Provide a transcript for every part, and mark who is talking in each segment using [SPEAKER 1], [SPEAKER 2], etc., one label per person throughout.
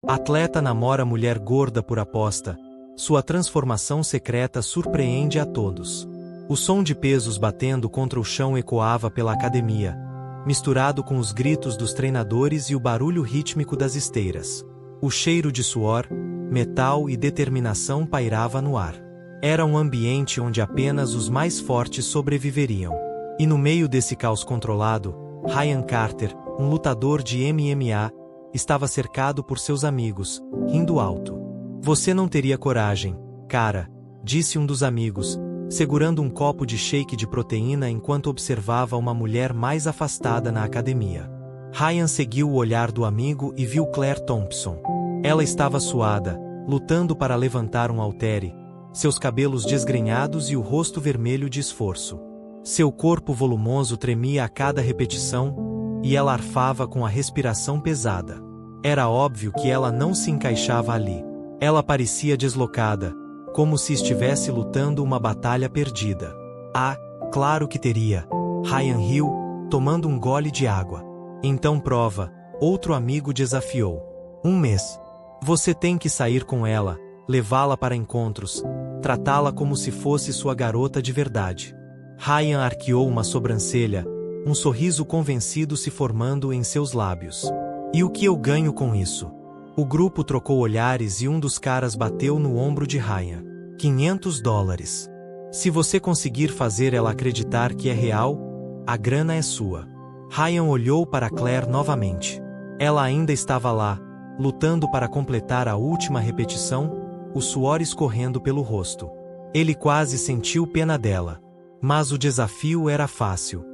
[SPEAKER 1] Atleta namora mulher gorda por aposta. Sua transformação secreta surpreende a todos. O som de pesos batendo contra o chão ecoava pela academia, misturado com os gritos dos treinadores e o barulho rítmico das esteiras. O cheiro de suor, metal e determinação pairava no ar. Era um ambiente onde apenas os mais fortes sobreviveriam. E no meio desse caos controlado, Ryan Carter, um lutador de MMA, estava cercado por seus amigos, rindo alto. "Você não teria coragem, cara", disse um dos amigos, segurando um copo de shake de proteína enquanto observava uma mulher mais afastada na academia. Ryan seguiu o olhar do amigo e viu Claire Thompson. Ela estava suada, lutando para levantar um haltere, seus cabelos desgrenhados e o rosto vermelho de esforço. Seu corpo volumoso tremia a cada repetição, e ela arfava com a respiração pesada. Era óbvio que ela não se encaixava ali. Ela parecia deslocada, como se estivesse lutando uma batalha perdida. "Ah, claro que teria", Ryan riu, tomando um gole de água. "Então prova", outro amigo desafiou. "Um mês. Você tem que sair com ela, levá-la para encontros, tratá-la como se fosse sua garota de verdade." Ryan arqueou uma sobrancelha, um sorriso convencido se formando em seus lábios. "E o que eu ganho com isso?" O grupo trocou olhares e um dos caras bateu no ombro de Ryan. $500. Se você conseguir fazer ela acreditar que é real, a grana é sua." Ryan olhou para Claire novamente. Ela ainda estava lá, lutando para completar a última repetição, o suor escorrendo pelo rosto. Ele quase sentiu pena dela. Mas o desafio era fácil.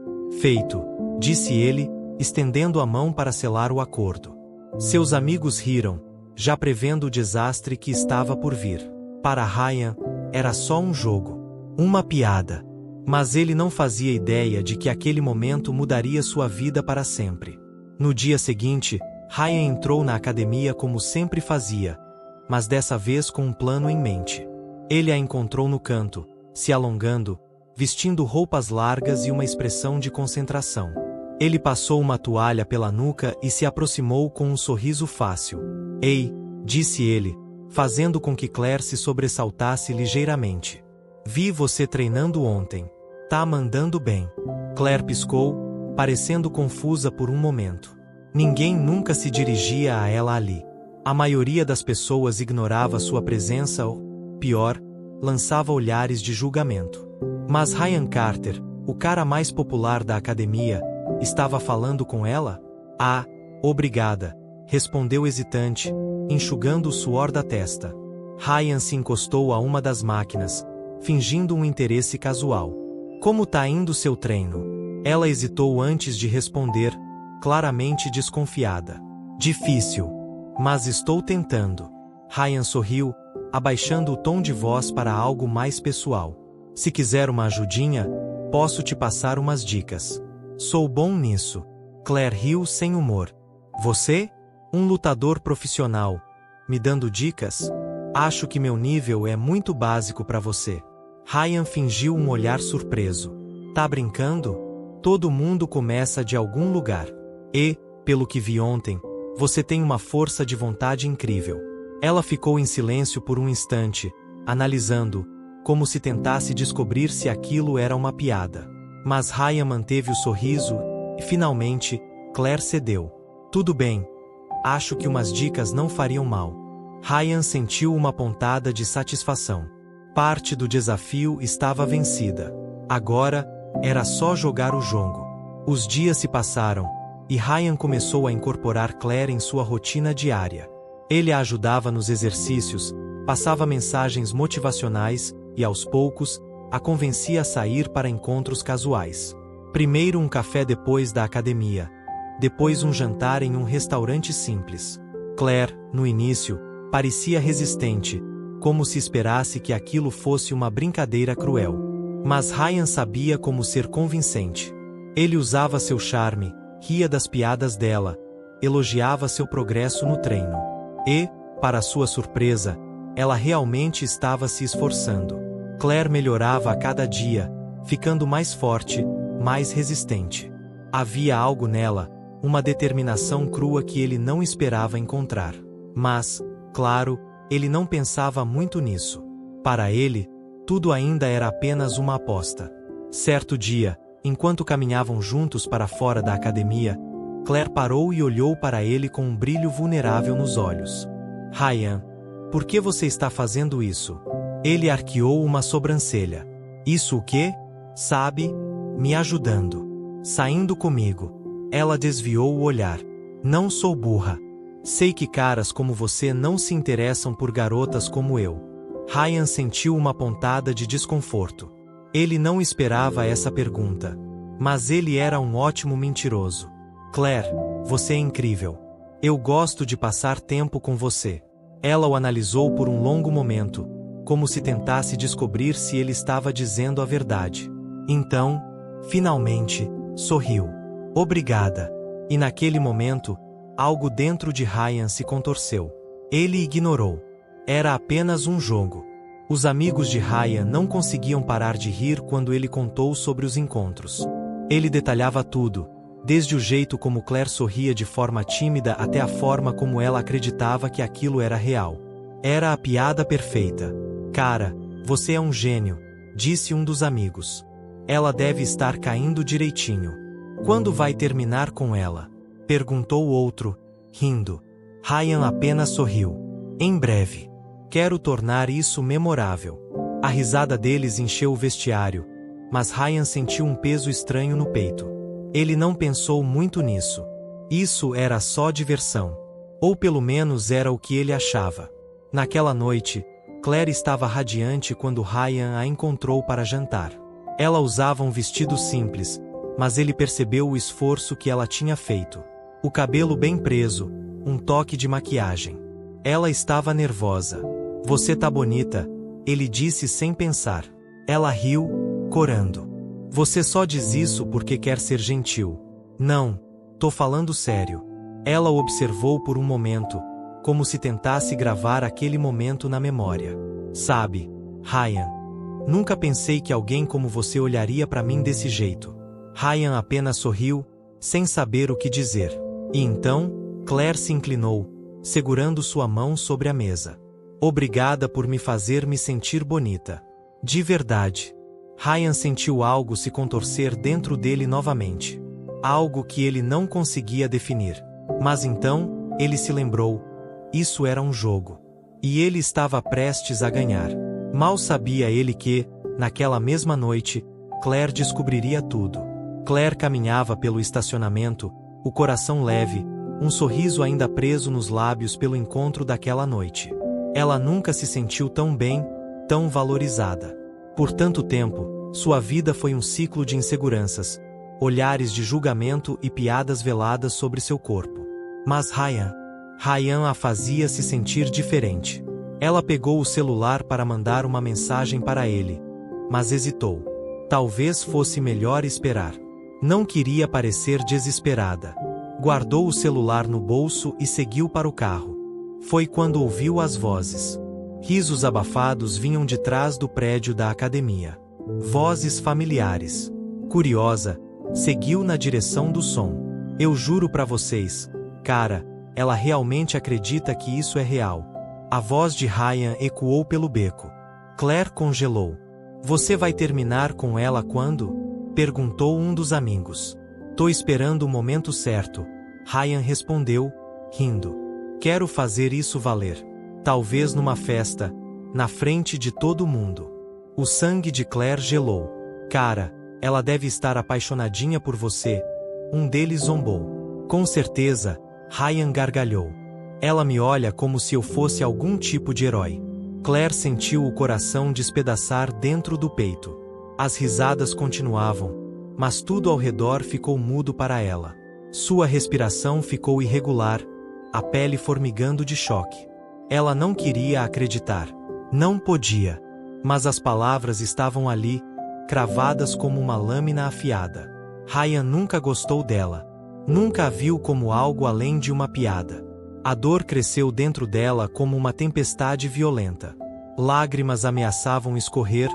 [SPEAKER 1] "Feito", disse ele, estendendo a mão para selar o acordo. Seus amigos riram, já prevendo o desastre que estava por vir. Para Ryan, era só um jogo, uma piada. Mas ele não fazia ideia de que aquele momento mudaria sua vida para sempre. No dia seguinte, Ryan entrou na academia como sempre fazia, mas dessa vez com um plano em mente. Ele a encontrou no canto, se alongando, vestindo roupas largas e uma expressão de concentração. Ele passou uma toalha pela nuca e se aproximou com um sorriso fácil. "Ei", disse ele, fazendo com que Claire se sobressaltasse ligeiramente. "Vi você treinando ontem. Tá mandando bem." Claire piscou, parecendo confusa por um momento. Ninguém nunca se dirigia a ela ali. A maioria das pessoas ignorava sua presença ou, pior, lançava olhares de julgamento. Mas Ryan Carter, o cara mais popular da academia, estava falando com ela? "Ah, obrigada", respondeu hesitante, enxugando o suor da testa. Ryan se encostou a uma das máquinas, fingindo um interesse casual. "Como tá indo seu treino?" Ela hesitou antes de responder, claramente desconfiada. "Difícil. Mas estou tentando." Ryan sorriu, abaixando o tom de voz para algo mais pessoal. "Se quiser uma ajudinha, posso te passar umas dicas. Sou bom nisso." Claire riu sem humor. "Você? Um lutador profissional, me dando dicas? Acho que meu nível é muito básico para você." Ryan fingiu um olhar surpreso. "Tá brincando? Todo mundo começa de algum lugar. E, pelo que vi ontem, você tem uma força de vontade incrível." Ela ficou em silêncio por um instante, analisando, como se tentasse descobrir se aquilo era uma piada. Mas Ryan manteve o sorriso, e finalmente, Claire cedeu. "Tudo bem. Acho que umas dicas não fariam mal." Ryan sentiu uma pontada de satisfação. Parte do desafio estava vencida. Agora, era só jogar o jogo. Os dias se passaram, e Ryan começou a incorporar Claire em sua rotina diária. Ele a ajudava nos exercícios, passava mensagens motivacionais, e aos poucos, a convencia a sair para encontros casuais. Primeiro um café depois da academia. Depois um jantar em um restaurante simples. Claire, no início, parecia resistente, como se esperasse que aquilo fosse uma brincadeira cruel. Mas Ryan sabia como ser convincente. Ele usava seu charme, ria das piadas dela, elogiava seu progresso no treino. E, para sua surpresa, ela realmente estava se esforçando. Claire melhorava a cada dia, ficando mais forte, mais resistente. Havia algo nela, uma determinação crua que ele não esperava encontrar. Mas, claro, ele não pensava muito nisso. Para ele, tudo ainda era apenas uma aposta. Certo dia, enquanto caminhavam juntos para fora da academia, Claire parou e olhou para ele com um brilho vulnerável nos olhos. Ryan, por que você está fazendo isso? Ele arqueou uma sobrancelha. Isso o quê? Sabe? Me ajudando. Saindo comigo. Ela desviou o olhar. Não sou burra. Sei que caras como você não se interessam por garotas como eu. Ryan sentiu uma pontada de desconforto. Ele não esperava essa pergunta. Mas ele era um ótimo mentiroso. Claire, você é incrível. Eu gosto de passar tempo com você. Ela o analisou por um longo momento, como se tentasse descobrir se ele estava dizendo a verdade. Então, finalmente, sorriu. Obrigada. E naquele momento, algo dentro de Ryan se contorceu. Ele ignorou. Era apenas um jogo. Os amigos de Ryan não conseguiam parar de rir quando ele contou sobre os encontros. Ele detalhava tudo, desde o jeito como Claire sorria de forma tímida até a forma como ela acreditava que aquilo era real. Era a piada perfeita. Cara, você é um gênio, disse um dos amigos. Ela deve estar caindo direitinho. Quando vai terminar com ela? Perguntou o outro, rindo. Ryan apenas sorriu. Em breve. Quero tornar isso memorável. A risada deles encheu o vestiário, mas Ryan sentiu um peso estranho no peito. Ele não pensou muito nisso. Isso era só diversão. Ou pelo menos era o que ele achava. Naquela noite, Claire estava radiante quando Ryan a encontrou para jantar. Ela usava um vestido simples, mas ele percebeu o esforço que ela tinha feito. O cabelo bem preso, um toque de maquiagem. Ela estava nervosa. Você tá bonita, ele disse sem pensar. Ela riu, corando. Você só diz isso porque quer ser gentil. Não, tô falando sério. Ela o observou por um momento, como se tentasse gravar aquele momento na memória. Sabe, Ryan, nunca pensei que alguém como você olharia para mim desse jeito. Ryan apenas sorriu, sem saber o que dizer. E então, Claire se inclinou, segurando sua mão sobre a mesa. Obrigada por me fazer me sentir bonita. De verdade. Ryan sentiu algo se contorcer dentro dele novamente. Algo que ele não conseguia definir. Mas então, ele se lembrou. Isso era um jogo. E ele estava prestes a ganhar. Mal sabia ele que, naquela mesma noite, Claire descobriria tudo. Claire caminhava pelo estacionamento, o coração leve, um sorriso ainda preso nos lábios pelo encontro daquela noite. Ela nunca se sentiu tão bem, tão valorizada. Por tanto tempo, sua vida foi um ciclo de inseguranças, olhares de julgamento e piadas veladas sobre seu corpo. Mas Ryan a fazia se sentir diferente. Ela pegou o celular para mandar uma mensagem para ele, mas hesitou. Talvez fosse melhor esperar. Não queria parecer desesperada. Guardou o celular no bolso e seguiu para o carro. Foi quando ouviu as vozes. Risos abafados vinham de trás do prédio da academia. Vozes familiares. Curiosa, seguiu na direção do som. Eu juro pra vocês, cara, ela realmente acredita que isso é real. A voz de Ryan ecoou pelo beco. Claire congelou. Você vai terminar com ela quando? Perguntou um dos amigos. Tô esperando o momento certo. Ryan respondeu, rindo. Quero fazer isso valer. Talvez numa festa, na frente de todo mundo. O sangue de Claire gelou. Cara, ela deve estar apaixonadinha por você. Um deles zombou. Com certeza, Ryan gargalhou. Ela me olha como se eu fosse algum tipo de herói. Claire sentiu o coração despedaçar dentro do peito. As risadas continuavam, mas tudo ao redor ficou mudo para ela. Sua respiração ficou irregular, a pele formigando de choque. Ela não queria acreditar. Não podia. Mas as palavras estavam ali, cravadas como uma lâmina afiada. Ryan nunca gostou dela. Nunca a viu como algo além de uma piada. A dor cresceu dentro dela como uma tempestade violenta. Lágrimas ameaçavam escorrer,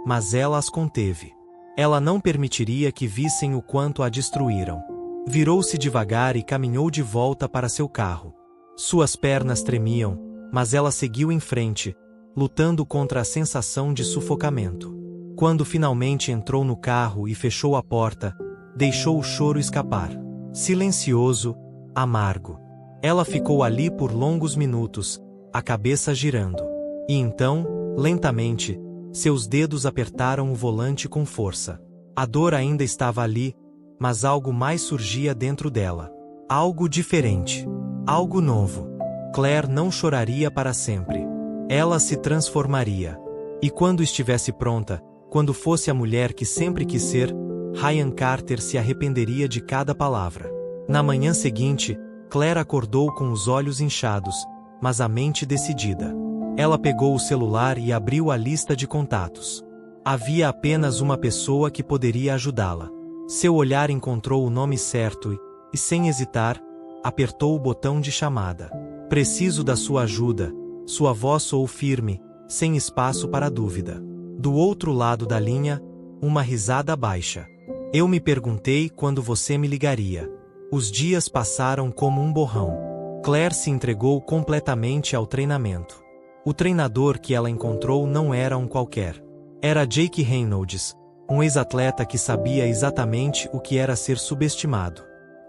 [SPEAKER 1] mas ela as conteve. Ela não permitiria que vissem o quanto a destruíram. Virou-se devagar e caminhou de volta para seu carro. Suas pernas tremiam, mas ela seguiu em frente, lutando contra a sensação de sufocamento. Quando finalmente entrou no carro e fechou a porta, deixou o choro escapar. Silencioso, amargo. Ela ficou ali por longos minutos, a cabeça girando. E então, lentamente, seus dedos apertaram o volante com força. A dor ainda estava ali, mas algo mais surgia dentro dela. Algo diferente. Algo novo. Claire não choraria para sempre. Ela se transformaria. E quando estivesse pronta, quando fosse a mulher que sempre quis ser, Ryan Carter se arrependeria de cada palavra. Na manhã seguinte, Claire acordou com os olhos inchados, mas a mente decidida. Ela pegou o celular e abriu a lista de contatos. Havia apenas uma pessoa que poderia ajudá-la. Seu olhar encontrou o nome certo e, sem hesitar, apertou o botão de chamada. Preciso da sua ajuda. Sua voz soou firme, sem espaço para dúvida. Do outro lado da linha, uma risada baixa. Eu me perguntei quando você me ligaria. Os dias passaram como um borrão. Claire se entregou completamente ao treinamento. O treinador que ela encontrou não era um qualquer. Era Jake Reynolds, um ex-atleta que sabia exatamente o que era ser subestimado.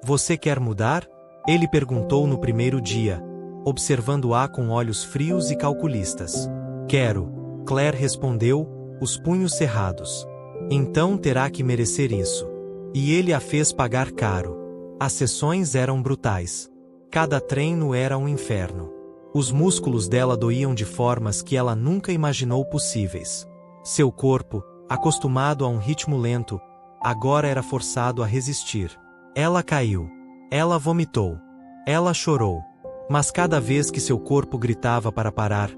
[SPEAKER 1] Você quer mudar? Ele perguntou no primeiro dia, observando-a com olhos frios e calculistas. Quero, Claire respondeu, os punhos cerrados. Então terá que merecer isso. E ele a fez pagar caro. As sessões eram brutais. Cada treino era um inferno. Os músculos dela doíam de formas que ela nunca imaginou possíveis. Seu corpo, acostumado a um ritmo lento, agora era forçado a resistir. Ela caiu. Ela vomitou. Ela chorou. Mas cada vez que seu corpo gritava para parar,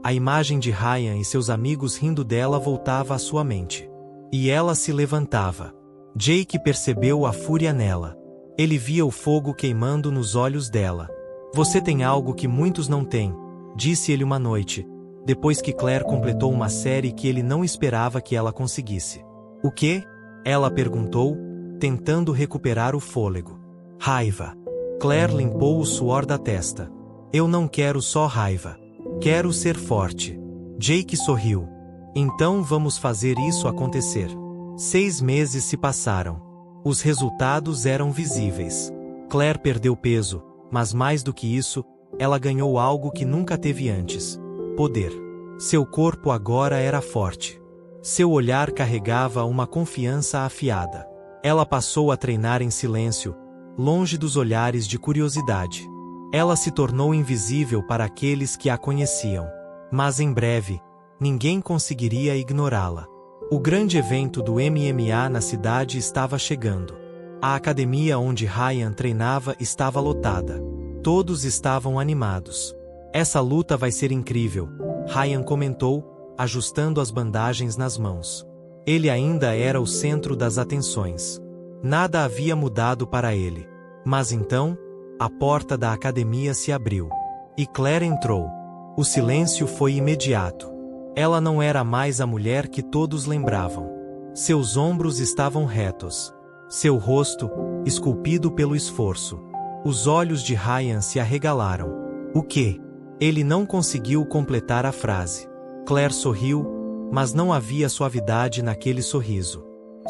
[SPEAKER 1] a imagem de Ryan e seus amigos rindo dela voltava à sua mente. E ela se levantava. Jake percebeu a fúria nela. Ele via o fogo queimando nos olhos dela. Você tem algo que muitos não têm, disse ele uma noite, depois que Claire completou uma série que ele não esperava que ela conseguisse. O quê? Ela perguntou, tentando recuperar o fôlego. Raiva. Claire limpou o suor da testa. Eu não quero só raiva. Quero ser forte. Jake sorriu. Então vamos fazer isso acontecer. 6 meses se passaram. Os resultados eram visíveis. Claire perdeu peso, mas mais do que isso, ela ganhou algo que nunca teve antes: poder. Seu corpo agora era forte. Seu olhar carregava uma confiança afiada. Ela passou a treinar em silêncio, longe dos olhares de curiosidade. Ela se tornou invisível para aqueles que a conheciam. Mas em breve, ninguém conseguiria ignorá-la. O grande evento do MMA na cidade estava chegando. A academia onde Ryan treinava estava lotada. Todos estavam animados. Essa luta vai ser incrível, Ryan comentou, ajustando as bandagens nas mãos. Ele ainda era o centro das atenções. Nada havia mudado para ele. Mas então, a porta da academia se abriu. E Claire entrou. O silêncio foi imediato. Ela não era mais a mulher que todos lembravam. Seus ombros estavam retos. Seu rosto, esculpido pelo esforço. Os olhos de Ryan se arregalaram. O quê? Ele não conseguiu completar a frase. Claire sorriu, mas não havia suavidade naquele sorriso.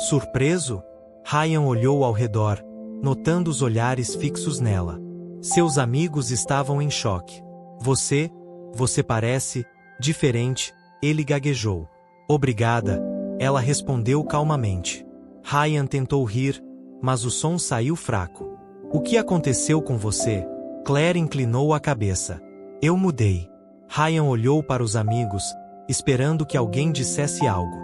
[SPEAKER 1] Surpreso, Ryan olhou ao redor, notando os olhares fixos nela. Seus amigos estavam em choque. Você parece diferente, ele gaguejou. Obrigada, ela respondeu calmamente. Ryan tentou rir, mas o som saiu fraco. O que aconteceu com você? Claire inclinou a cabeça. Eu mudei. Ryan olhou para os amigos, esperando que alguém dissesse algo.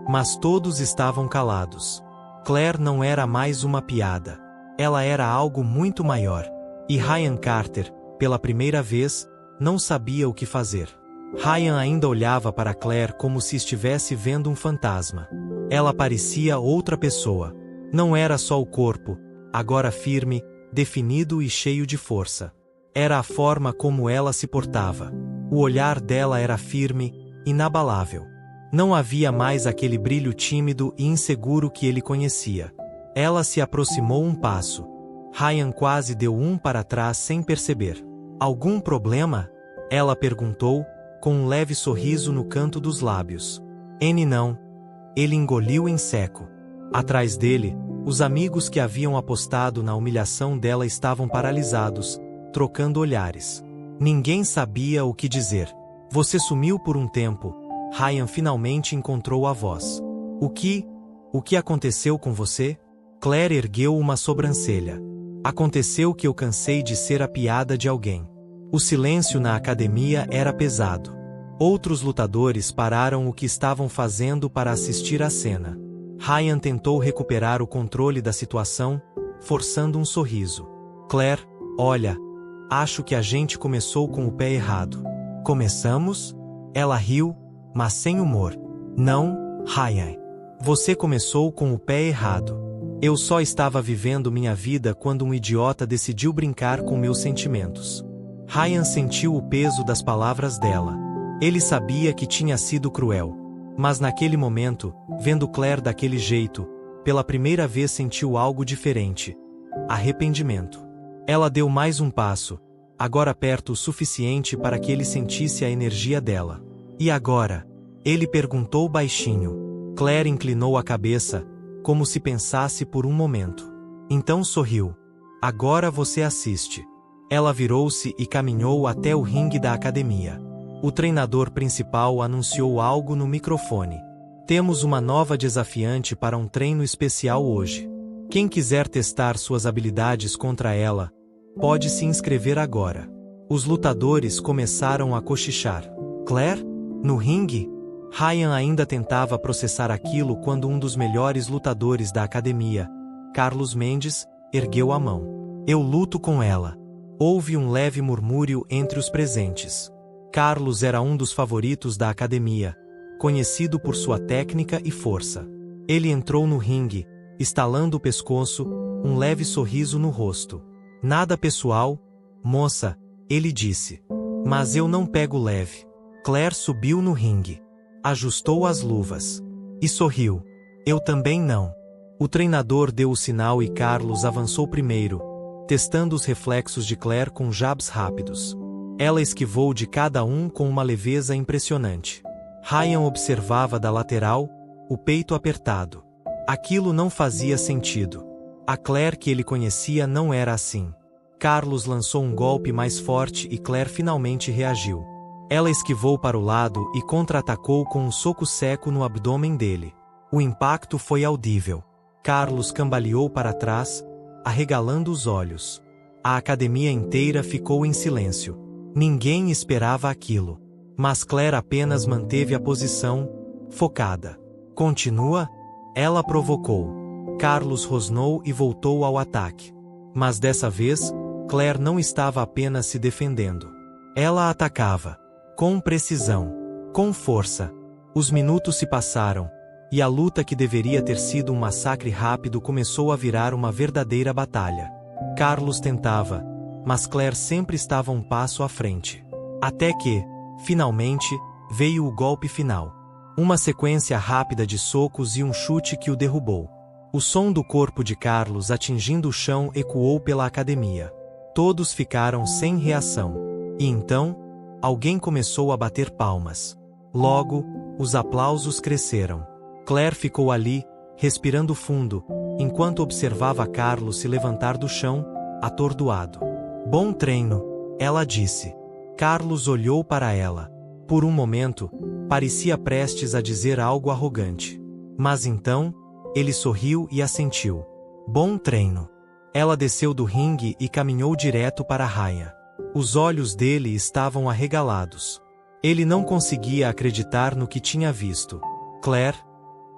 [SPEAKER 1] Mas todos estavam calados. Claire não era mais uma piada. Ela era algo muito maior. E Ryan Carter, pela primeira vez, não sabia o que fazer. Ryan ainda olhava para Claire como se estivesse vendo um fantasma. Ela parecia outra pessoa. Não era só o corpo, agora firme, definido e cheio de força. Era a forma como ela se portava. O olhar dela era firme, inabalável. Não havia mais aquele brilho tímido e inseguro que ele conhecia. Ela se aproximou um passo. Ryan quase deu um para trás sem perceber. Algum problema? Ela perguntou, com um leve sorriso no canto dos lábios. Não. Ele engoliu em seco. Atrás dele, os amigos que haviam apostado na humilhação dela estavam paralisados, trocando olhares. Ninguém sabia o que dizer. Você sumiu por um tempo. Ryan finalmente encontrou a voz. O que aconteceu com você? Claire ergueu uma sobrancelha. Aconteceu que eu cansei de ser a piada de alguém. O silêncio na academia era pesado. Outros lutadores pararam o que estavam fazendo para assistir à cena. Ryan tentou recuperar o controle da situação, forçando um sorriso. Claire, olha, acho que a gente começou com o pé errado. Começamos? Ela riu, mas sem humor. Não, Ryan. Você começou com o pé errado. Eu só estava vivendo minha vida quando um idiota decidiu brincar com meus sentimentos. Ryan sentiu o peso das palavras dela. Ele sabia que tinha sido cruel. Mas naquele momento, vendo Claire daquele jeito, pela primeira vez sentiu algo diferente. Arrependimento. Ela deu mais um passo, agora perto o suficiente para que ele sentisse a energia dela. E agora? Ele perguntou baixinho. Claire inclinou a cabeça, como se pensasse por um momento. Então sorriu. Agora você assiste. Ela virou-se e caminhou até o ringue da academia. O treinador principal anunciou algo no microfone. Temos uma nova desafiante para um treino especial hoje. Quem quiser testar suas habilidades contra ela, pode se inscrever agora. Os lutadores começaram a cochichar. Claire? No ringue? Ryan ainda tentava processar aquilo quando um dos melhores lutadores da academia, Carlos Mendes, ergueu a mão. Eu luto com ela. Houve um leve murmúrio entre os presentes. Carlos era um dos favoritos da academia, conhecido por sua técnica e força. Ele entrou no ringue, estalando o pescoço, um leve sorriso no rosto. Nada pessoal, moça, ele disse. Mas eu não pego leve. Claire subiu no ringue. Ajustou as luvas. E sorriu. Eu também não. O treinador deu o sinal e Carlos avançou primeiro, testando os reflexos de Claire com jabs rápidos. Ela esquivou de cada um com uma leveza impressionante. Ryan observava da lateral, o peito apertado. Aquilo não fazia sentido. A Claire que ele conhecia não era assim. Carlos lançou um golpe mais forte e Claire finalmente reagiu. Ela esquivou para o lado e contra-atacou com um soco seco no abdômen dele. O impacto foi audível. Carlos cambaleou para trás, arregalando os olhos. A academia inteira ficou em silêncio. Ninguém esperava aquilo. Mas Claire apenas manteve a posição, focada. Continua? Ela provocou. Carlos rosnou e voltou ao ataque. Mas dessa vez, Claire não estava apenas se defendendo. Ela atacava. Com precisão. Com força. Os minutos se passaram, e a luta que deveria ter sido um massacre rápido começou a virar uma verdadeira batalha. Carlos tentava, mas Claire sempre estava um passo à frente. Até que, finalmente, veio o golpe final. Uma sequência rápida de socos e um chute que o derrubou. O som do corpo de Carlos atingindo o chão ecoou pela academia. Todos ficaram sem reação. E então, alguém começou a bater palmas. Logo, os aplausos cresceram. Claire ficou ali, respirando fundo, enquanto observava Carlos se levantar do chão, atordoado. Bom treino, ela disse. Carlos olhou para ela. Por um momento, parecia prestes a dizer algo arrogante. Mas então, ele sorriu e assentiu. Bom treino. Ela desceu do ringue e caminhou direto para Ryan. Os olhos dele estavam arregalados. Ele não conseguia acreditar no que tinha visto. Claire?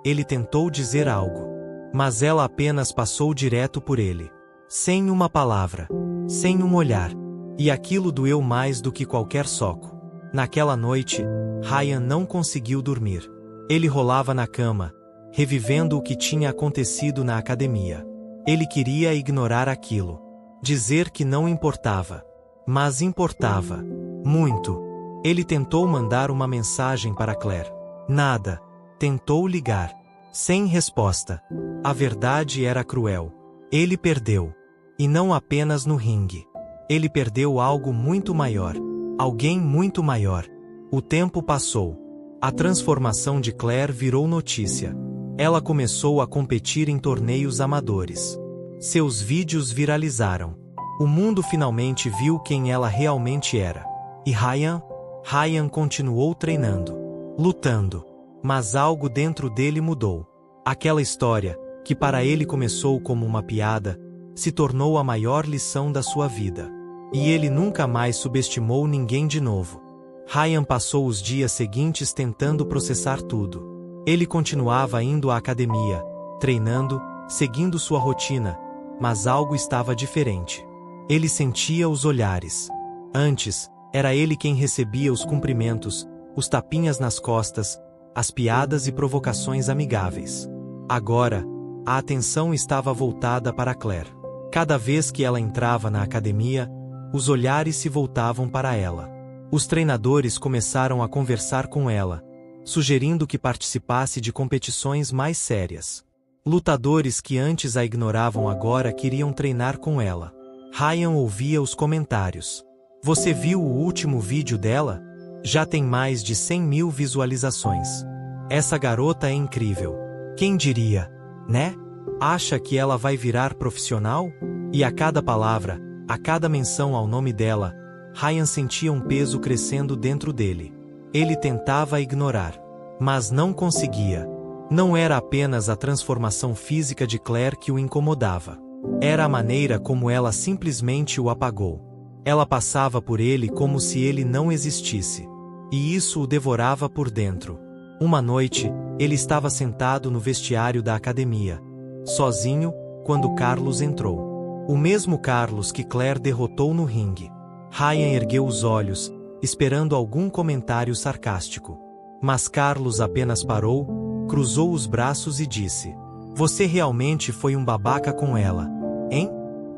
[SPEAKER 1] Ele tentou dizer algo. Mas ela apenas passou direto por ele. Sem uma palavra. Sem um olhar. E aquilo doeu mais do que qualquer soco. Naquela noite, Ryan não conseguiu dormir. Ele rolava na cama, revivendo o que tinha acontecido na academia. Ele queria ignorar aquilo. Dizer que não importava. Mas importava. Muito. Ele tentou mandar uma mensagem para Claire. Nada. Tentou ligar. Sem resposta. A verdade era cruel. Ele perdeu. E não apenas no ringue. Ele perdeu algo muito maior. Alguém muito maior. O tempo passou. A transformação de Claire virou notícia. Ela começou a competir em torneios amadores. Seus vídeos viralizaram. O mundo finalmente viu quem ela realmente era. E Ryan continuou treinando, lutando. Mas algo dentro dele mudou. Aquela história, que para ele começou como uma piada, se tornou a maior lição da sua vida. E ele nunca mais subestimou ninguém de novo. Ryan passou os dias seguintes tentando processar tudo. Ele continuava indo à academia, treinando, seguindo sua rotina, mas algo estava diferente. Ele sentia os olhares. Antes, era ele quem recebia os cumprimentos, os tapinhas nas costas, as piadas e provocações amigáveis. Agora, a atenção estava voltada para Claire. Cada vez que ela entrava na academia, os olhares se voltavam para ela. Os treinadores começaram a conversar com ela, sugerindo que participasse de competições mais sérias. Lutadores que antes a ignoravam agora queriam treinar com ela. Ryan ouvia os comentários. Você viu o último vídeo dela? Já tem mais de 100.000 visualizações. Essa garota é incrível. Quem diria, né? Acha que ela vai virar profissional? E a cada palavra, a cada menção ao nome dela, Ryan sentia um peso crescendo dentro dele. Ele tentava ignorar, mas não conseguia. Não era apenas a transformação física de Claire que o incomodava. Era a maneira como ela simplesmente o apagou. Ela passava por ele como se ele não existisse. E isso o devorava por dentro. Uma noite, ele estava sentado no vestiário da academia, sozinho, quando Carlos entrou. O mesmo Carlos que Claire derrotou no ringue. Ryan ergueu os olhos, esperando algum comentário sarcástico. Mas Carlos apenas parou, cruzou os braços e disse: Você realmente foi um babaca com ela, hein?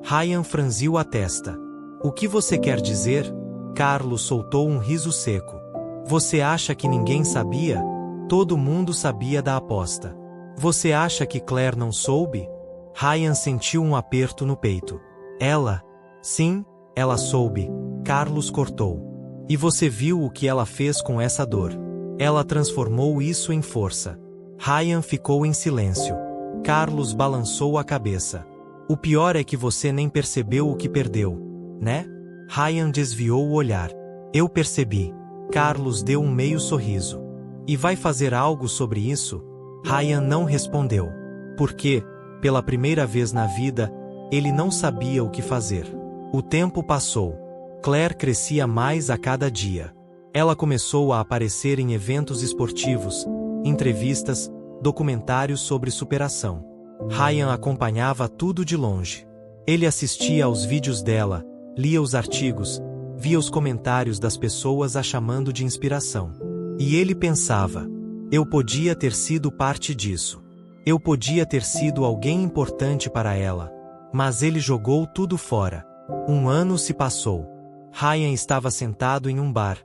[SPEAKER 1] Ryan franziu a testa. O que você quer dizer? Carlos soltou um riso seco. Você acha que ninguém sabia? Todo mundo sabia da aposta. Você acha que Claire não soube? Ryan sentiu um aperto no peito. Ela? Sim, ela soube. Carlos cortou. E você viu o que ela fez com essa dor. Ela transformou isso em força. Ryan ficou em silêncio. Carlos balançou a cabeça. O pior é que você nem percebeu o que perdeu, né? Ryan desviou o olhar. Eu percebi. Carlos deu um meio sorriso. E vai fazer algo sobre isso? Ryan não respondeu. Porque, pela primeira vez na vida, ele não sabia o que fazer. O tempo passou. Claire crescia mais a cada dia. Ela começou a aparecer em eventos esportivos, entrevistas, documentários sobre superação. Ryan acompanhava tudo de longe. Ele assistia aos vídeos dela, lia os artigos, via os comentários das pessoas a chamando de inspiração. E ele pensava: eu podia ter sido parte disso. Eu podia ter sido alguém importante para ela. Mas ele jogou tudo fora. Um ano se passou. Ryan estava sentado em um bar,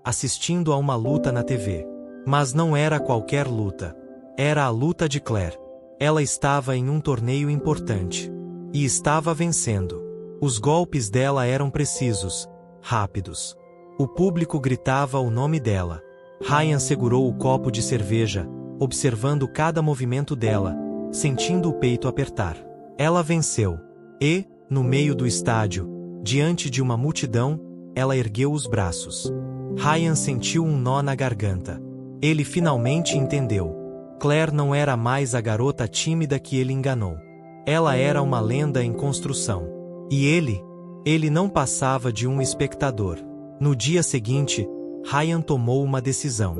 [SPEAKER 1] assistindo a uma luta na TV. Mas não era qualquer luta. Era a luta de Claire. Ela estava em um torneio importante. E estava vencendo. Os golpes dela eram precisos, rápidos. O público gritava o nome dela. Ryan segurou o copo de cerveja, observando cada movimento dela, sentindo o peito apertar. Ela venceu. E, no meio do estádio, diante de uma multidão, ela ergueu os braços. Ryan sentiu um nó na garganta. Ele finalmente entendeu. Claire não era mais a garota tímida que ele enganou. Ela era uma lenda em construção. E ele não passava de um espectador. No dia seguinte, Ryan tomou uma decisão.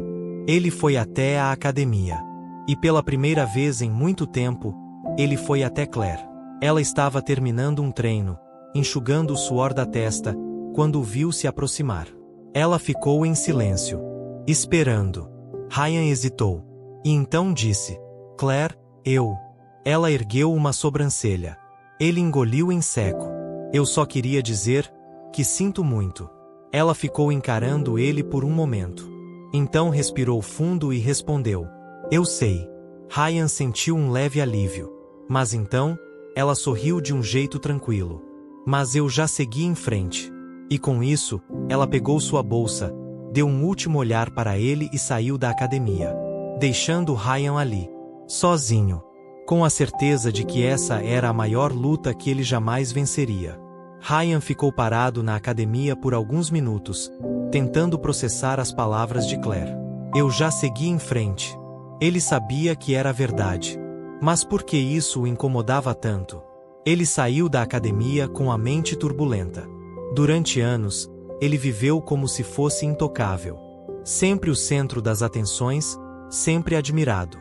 [SPEAKER 1] Ele foi até a academia. E pela primeira vez em muito tempo, ele foi até Claire. Ela estava terminando um treino, enxugando o suor da testa, quando o viu se aproximar. Ela ficou em silêncio, esperando. Ryan hesitou. E então disse: Claire, eu. Ela ergueu uma sobrancelha. Ele engoliu em seco. Eu só queria dizer que sinto muito. Ela ficou encarando ele por um momento. Então respirou fundo e respondeu: Eu sei. Ryan sentiu um leve alívio. Mas então, ela sorriu de um jeito tranquilo. Mas eu já segui em frente. E com isso, ela pegou sua bolsa, deu um último olhar para ele e saiu da academia, deixando Ryan ali, sozinho, com a certeza de que essa era a maior luta que ele jamais venceria. Ryan ficou parado na academia por alguns minutos, tentando processar as palavras de Claire. Eu já segui em frente. Ele sabia que era verdade. Mas por que isso o incomodava tanto? Ele saiu da academia com a mente turbulenta. Durante anos, ele viveu como se fosse intocável. Sempre o centro das atenções, sempre admirado.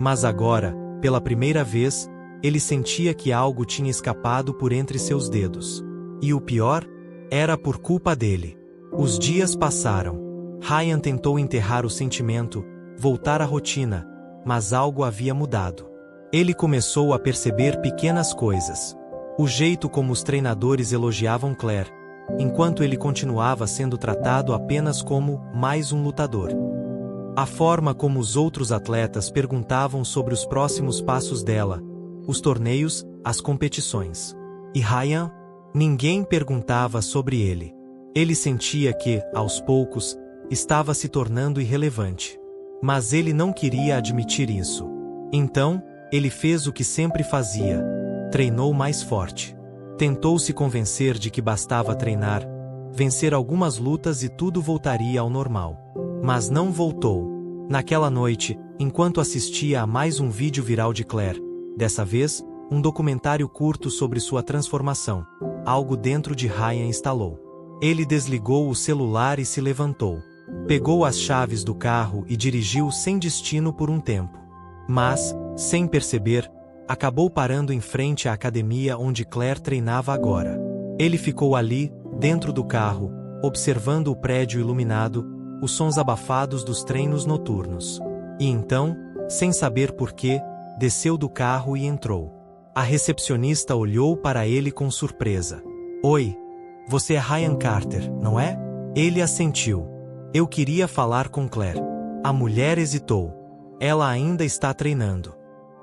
[SPEAKER 1] Mas agora, pela primeira vez, ele sentia que algo tinha escapado por entre seus dedos. E o pior, era por culpa dele. Os dias passaram. Ryan tentou enterrar o sentimento, voltar à rotina, mas algo havia mudado. Ele começou a perceber pequenas coisas. O jeito como os treinadores elogiavam Claire, enquanto ele continuava sendo tratado apenas como mais um lutador. A forma como os outros atletas perguntavam sobre os próximos passos dela, os torneios, as competições. E Ryan? Ninguém perguntava sobre ele. Ele sentia que, aos poucos, estava se tornando irrelevante. Mas ele não queria admitir isso. Então, ele fez o que sempre fazia. Treinou mais forte. Tentou se convencer de que bastava treinar, vencer algumas lutas e tudo voltaria ao normal. Mas não voltou. Naquela noite, enquanto assistia a mais um vídeo viral de Claire, dessa vez, um documentário curto sobre sua transformação, algo dentro de Ryan estalou. Ele desligou o celular e se levantou. Pegou as chaves do carro e dirigiu sem destino por um tempo. Mas, sem perceber, acabou parando em frente à academia onde Claire treinava agora. Ele ficou ali, dentro do carro, observando o prédio iluminado, os sons abafados dos treinos noturnos. E então, sem saber porquê, desceu do carro e entrou. A recepcionista olhou para ele com surpresa. Oi, você é Ryan Carter, não é? Ele assentiu. Eu queria falar com Claire. A mulher hesitou. Ela ainda está treinando.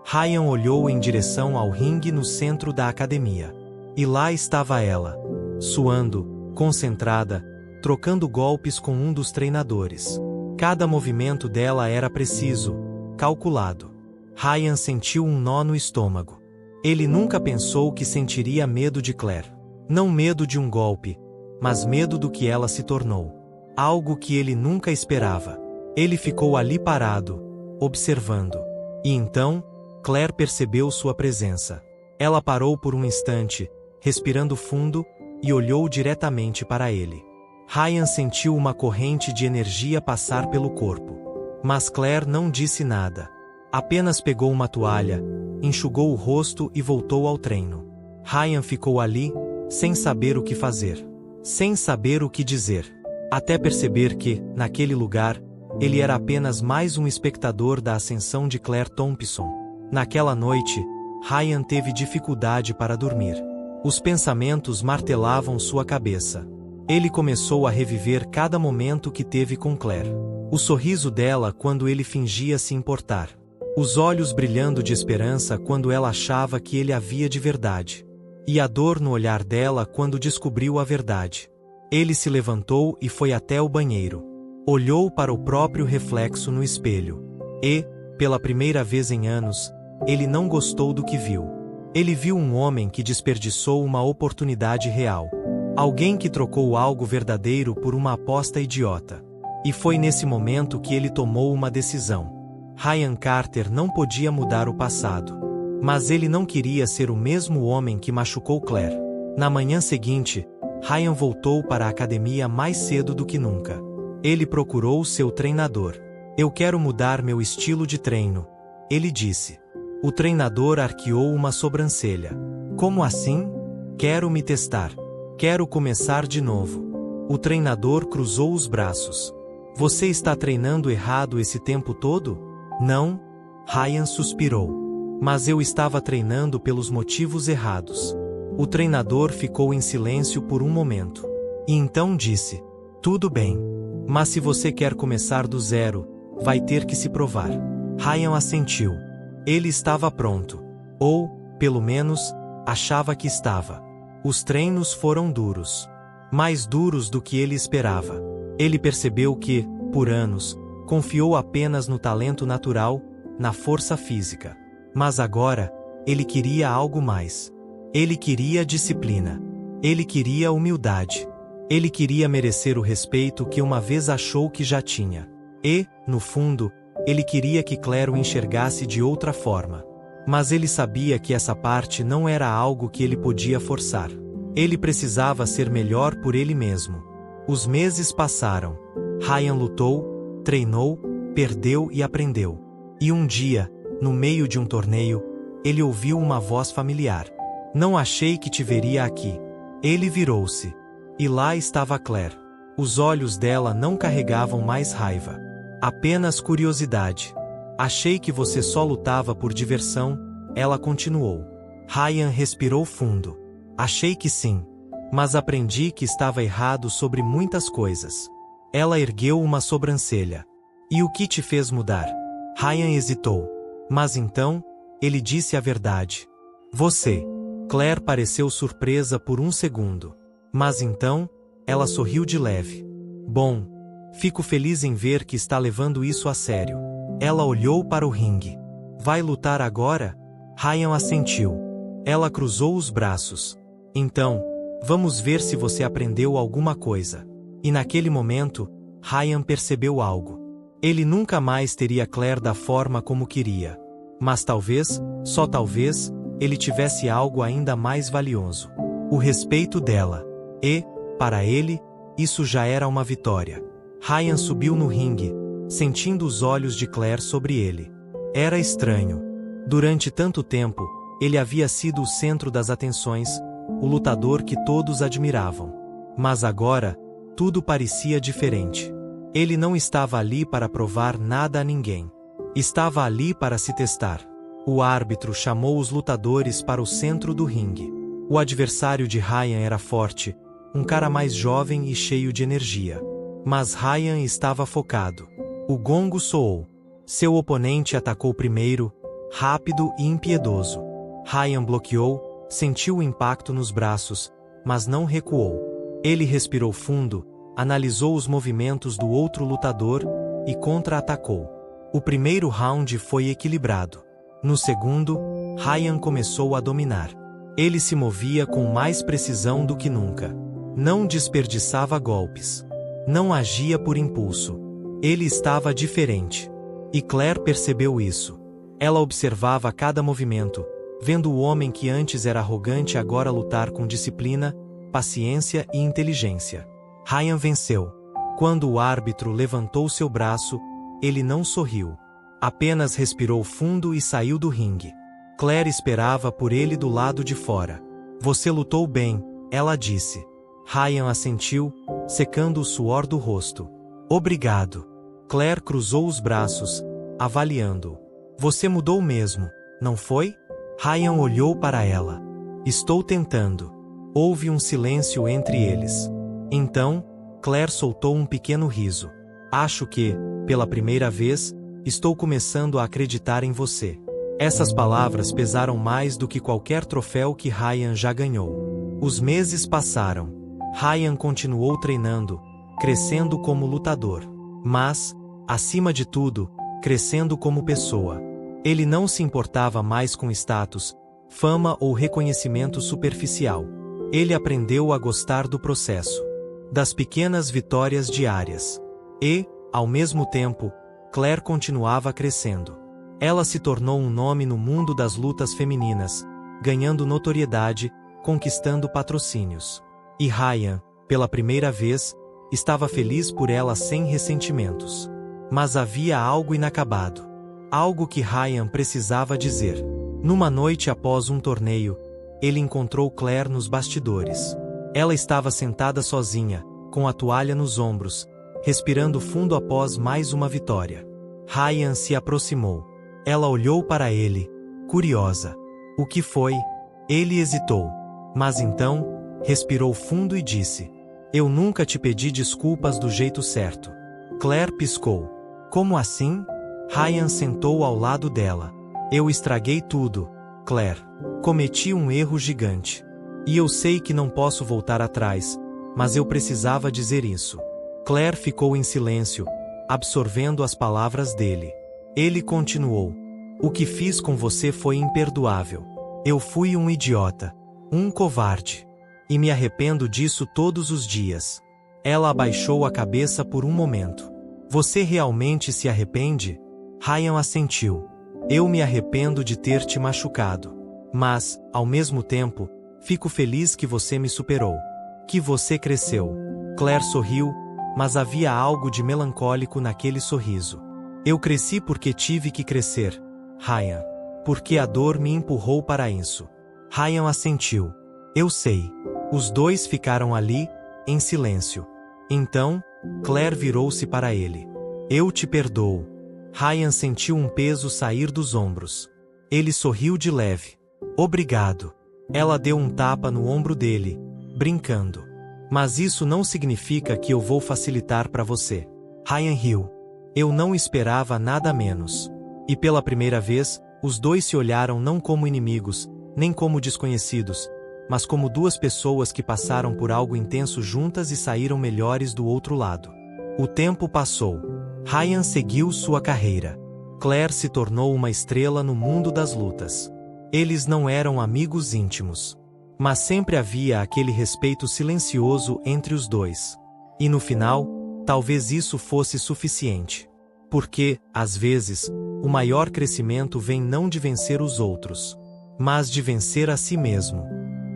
[SPEAKER 1] Ryan olhou em direção ao ringue no centro da academia. E lá estava ela, suando, concentrada, trocando golpes com um dos treinadores. Cada movimento dela era preciso, calculado. Ryan sentiu um nó no estômago. Ele nunca pensou que sentiria medo de Claire. Não medo de um golpe, mas medo do que ela se tornou. Algo que ele nunca esperava. Ele ficou ali parado, observando. E então, Claire percebeu sua presença. Ela parou por um instante, respirando fundo, e olhou diretamente para ele. Ryan sentiu uma corrente de energia passar pelo corpo. Mas Claire não disse nada. Apenas pegou uma toalha, enxugou o rosto e voltou ao treino. Ryan ficou ali, sem saber o que fazer. Sem saber o que dizer. Até perceber que, naquele lugar, ele era apenas mais um espectador da ascensão de Claire Thompson. Naquela noite, Ryan teve dificuldade para dormir. Os pensamentos martelavam sua cabeça. Ele começou a reviver cada momento que teve com Claire. O sorriso dela quando ele fingia se importar. Os olhos brilhando de esperança quando ela achava que ele havia de verdade. E a dor no olhar dela quando descobriu a verdade. Ele se levantou e foi até o banheiro. Olhou para o próprio reflexo no espelho. E, pela primeira vez em anos, ele não gostou do que viu. Ele viu um homem que desperdiçou uma oportunidade real. Alguém que trocou algo verdadeiro por uma aposta idiota. E foi nesse momento que ele tomou uma decisão. Ryan Carter não podia mudar o passado. Mas ele não queria ser o mesmo homem que machucou Claire. Na manhã seguinte, Ryan voltou para a academia mais cedo do que nunca. Ele procurou seu treinador. Eu quero mudar meu estilo de treino, ele disse. O treinador arqueou uma sobrancelha. Como assim? Quero me testar. Quero começar de novo. O treinador cruzou os braços. Você está treinando errado esse tempo todo? Não? Ryan suspirou. Mas eu estava treinando pelos motivos errados. O treinador ficou em silêncio por um momento. E então disse: tudo bem. Mas se você quer começar do zero, vai ter que se provar. Ryan assentiu. Ele estava pronto. Ou, pelo menos, achava que estava. Os treinos foram duros. Mais duros do que ele esperava. Ele percebeu que, por anos, confiou apenas no talento natural, na força física. Mas agora, ele queria algo mais. Ele queria disciplina. Ele queria humildade. Ele queria merecer o respeito que uma vez achou que já tinha. E, no fundo, ele queria que Claire o enxergasse de outra forma. Mas ele sabia que essa parte não era algo que ele podia forçar. Ele precisava ser melhor por ele mesmo. Os meses passaram. Ryan lutou, treinou, perdeu e aprendeu. E um dia, no meio de um torneio, ele ouviu uma voz familiar. Não achei que te veria aqui. Ele virou-se. E lá estava Claire. Os olhos dela não carregavam mais raiva. Apenas curiosidade. Achei que você só lutava por diversão, ela continuou. Ryan respirou fundo. Achei que sim. Mas aprendi que estava errado sobre muitas coisas. Ela ergueu uma sobrancelha. E o que te fez mudar? Ryan hesitou. Mas então, ele disse a verdade. Você. Claire pareceu surpresa por um segundo. Mas então, ela sorriu de leve. Bom, fico feliz em ver que está levando isso a sério. Ela olhou para o ringue. Vai lutar agora? Ryan assentiu. Ela cruzou os braços. Então, vamos ver se você aprendeu alguma coisa. E naquele momento, Ryan percebeu algo. Ele nunca mais teria Claire da forma como queria. Mas talvez, só talvez, ele tivesse algo ainda mais valioso. O respeito dela. E, para ele, isso já era uma vitória. Ryan subiu no ringue, sentindo os olhos de Claire sobre ele. Era estranho. Durante tanto tempo, ele havia sido o centro das atenções, o lutador que todos admiravam. Mas agora, tudo parecia diferente. Ele não estava ali para provar nada a ninguém. Estava ali para se testar. O árbitro chamou os lutadores para o centro do ringue. O adversário de Ryan era forte, um cara mais jovem e cheio de energia. Mas Ryan estava focado. O gongo soou. Seu oponente atacou primeiro, rápido e impiedoso. Ryan bloqueou, sentiu o impacto nos braços, mas não recuou. Ele respirou fundo, analisou os movimentos do outro lutador e contra-atacou. O primeiro round foi equilibrado. No segundo, Ryan começou a dominar. Ele se movia com mais precisão do que nunca. Não desperdiçava golpes. Não agia por impulso. Ele estava diferente. E Claire percebeu isso. Ela observava cada movimento, vendo o homem que antes era arrogante agora lutar com disciplina, paciência e inteligência. Ryan venceu. Quando o árbitro levantou seu braço, ele não sorriu. Apenas respirou fundo e saiu do ringue. Claire esperava por ele do lado de fora. Você lutou bem, ela disse. Ryan assentiu, secando o suor do rosto. Obrigado. Claire cruzou os braços, avaliando-o. Você mudou mesmo, não foi? Ryan olhou para ela. Estou tentando. Houve um silêncio entre eles. Então, Claire soltou um pequeno riso. Acho que, pela primeira vez, estou começando a acreditar em você. Essas palavras pesaram mais do que qualquer troféu que Ryan já ganhou. Os meses passaram. Ryan continuou treinando, crescendo como lutador. Mas, acima de tudo, crescendo como pessoa. Ele não se importava mais com status, fama ou reconhecimento superficial. Ele aprendeu a gostar do processo, das pequenas vitórias diárias. E, ao mesmo tempo, Claire continuava crescendo. Ela se tornou um nome no mundo das lutas femininas, ganhando notoriedade, conquistando patrocínios. E Ryan, pela primeira vez, estava feliz por ela sem ressentimentos. Mas havia algo inacabado. Algo que Ryan precisava dizer. Numa noite após um torneio, ele encontrou Claire nos bastidores. Ela estava sentada sozinha, com a toalha nos ombros, respirando fundo após mais uma vitória. Ryan se aproximou. Ela olhou para ele, curiosa. O que foi? Ele hesitou. Mas então, respirou fundo e disse: Eu nunca te pedi desculpas do jeito certo. Claire piscou. Como assim? Ryan sentou ao lado dela. Eu estraguei tudo, Claire. Cometi um erro gigante. E eu sei que não posso voltar atrás, mas eu precisava dizer isso. Claire ficou em silêncio, absorvendo as palavras dele. Ele continuou. O que fiz com você foi imperdoável. Eu fui um idiota. Um covarde. E me arrependo disso todos os dias. Ela abaixou a cabeça por um momento. Você realmente se arrepende? Ryan assentiu. Eu me arrependo de ter te machucado. Mas, ao mesmo tempo, fico feliz que você me superou. Que você cresceu. Claire sorriu, mas havia algo de melancólico naquele sorriso. Eu cresci porque tive que crescer, Ryan. Porque a dor me empurrou para isso. Ryan assentiu. Eu sei. Os dois ficaram ali, em silêncio. Então, Claire virou-se para ele. Eu te perdoo. Ryan sentiu um peso sair dos ombros. Ele sorriu de leve. Obrigado. Ela deu um tapa no ombro dele, brincando. Mas isso não significa que eu vou facilitar para você. Ryan riu. Eu não esperava nada menos. E pela primeira vez, os dois se olharam não como inimigos, nem como desconhecidos, mas como duas pessoas que passaram por algo intenso juntas e saíram melhores do outro lado. O tempo passou. Ryan seguiu sua carreira. Claire se tornou uma estrela no mundo das lutas. Eles não eram amigos íntimos. Mas sempre havia aquele respeito silencioso entre os dois. E no final, talvez isso fosse suficiente. Porque, às vezes, o maior crescimento vem não de vencer os outros, mas de vencer a si mesmo.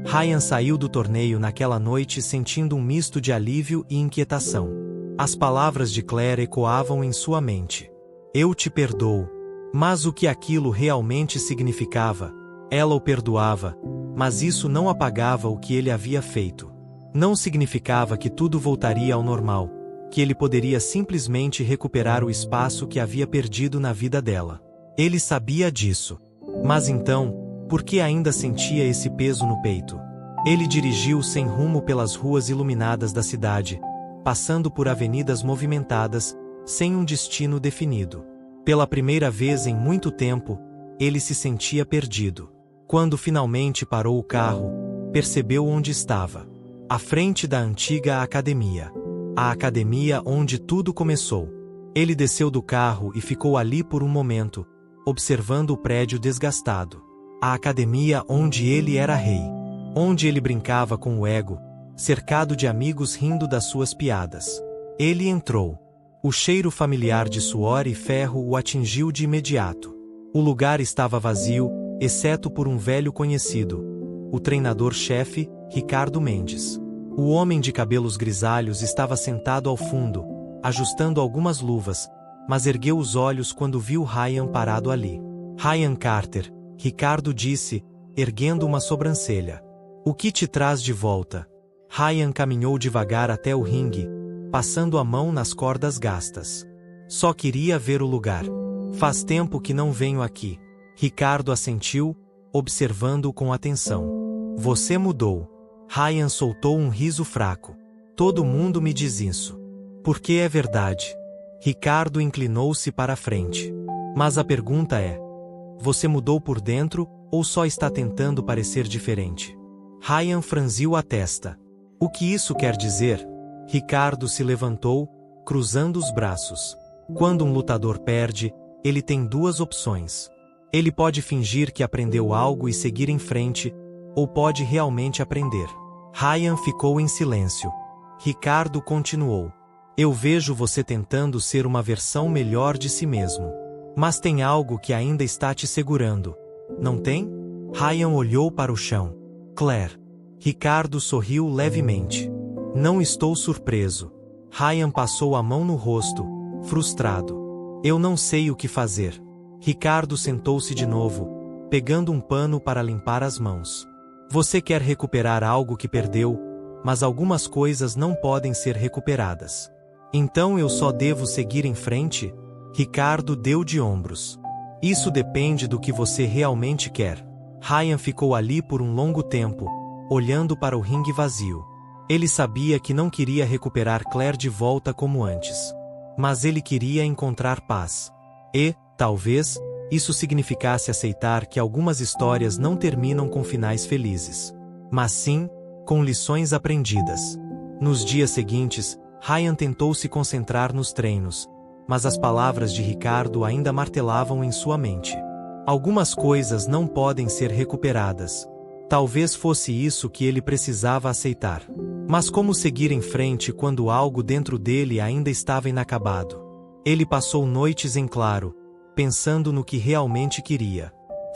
[SPEAKER 1] Ryan saiu do torneio naquela noite sentindo um misto de alívio e inquietação. As palavras de Claire ecoavam em sua mente. Eu te perdoo. Mas o que aquilo realmente significava? Ela o perdoava, mas isso não apagava o que ele havia feito. Não significava que tudo voltaria ao normal, que ele poderia simplesmente recuperar o espaço que havia perdido na vida dela. Ele sabia disso. Mas então, por que ainda sentia esse peso no peito? Ele dirigiu sem rumo pelas ruas iluminadas da cidade, passando por avenidas movimentadas, sem um destino definido. Pela primeira vez em muito tempo, ele se sentia perdido. Quando finalmente parou o carro, percebeu onde estava. À frente da antiga academia. A academia onde tudo começou. Ele desceu do carro e ficou ali por um momento, observando o prédio desgastado. A academia onde ele era rei. Onde ele brincava com o ego, cercado de amigos rindo das suas piadas. Ele entrou. O cheiro familiar de suor e ferro o atingiu de imediato. O lugar estava vazio, exceto por um velho conhecido, o treinador-chefe, Ricardo Mendes. O homem de cabelos grisalhos estava sentado ao fundo, ajustando algumas luvas, mas ergueu os olhos quando viu Ryan parado ali. Ryan Carter, Ricardo disse, erguendo uma sobrancelha. O que te traz de volta? Ryan caminhou devagar até o ringue, passando a mão nas cordas gastas. Só queria ver o lugar. Faz tempo que não venho aqui. Ricardo assentiu, observando-o com atenção. Você mudou. Ryan soltou um riso fraco. Todo mundo me diz isso. Porque é verdade. Ricardo inclinou-se para a frente. Mas a pergunta é: você mudou por dentro ou só está tentando parecer diferente? Ryan franziu a testa. O que isso quer dizer? Ricardo se levantou, cruzando os braços. Quando um lutador perde, ele tem duas opções. Ele pode fingir que aprendeu algo e seguir em frente, ou pode realmente aprender. Ryan ficou em silêncio. Ricardo continuou. Eu vejo você tentando ser uma versão melhor de si mesmo. Mas tem algo que ainda está te segurando. Não tem? Ryan olhou para o chão. Claire. Ricardo sorriu levemente. Não estou surpreso. Ryan passou a mão no rosto, frustrado. Eu não sei o que fazer. Ricardo sentou-se de novo, pegando um pano para limpar as mãos. Você quer recuperar algo que perdeu, mas algumas coisas não podem ser recuperadas. Então eu só devo seguir em frente? Ricardo deu de ombros. Isso depende do que você realmente quer. Ryan ficou ali por um longo tempo, olhando para o ringue vazio. Ele sabia que não queria recuperar Claire de volta como antes. Mas ele queria encontrar paz. E, talvez, isso significasse aceitar que algumas histórias não terminam com finais felizes. mas sim com lições aprendidas. Nos dias seguintes, Ryan tentou se concentrar nos treinos, mas as palavras de Ricardo ainda martelavam em sua mente. Algumas coisas não podem ser recuperadas. Talvez fosse isso que ele precisava aceitar. Mas como seguir em frente quando algo dentro dele ainda estava inacabado? Ele passou noites em claro, pensando no que realmente queria.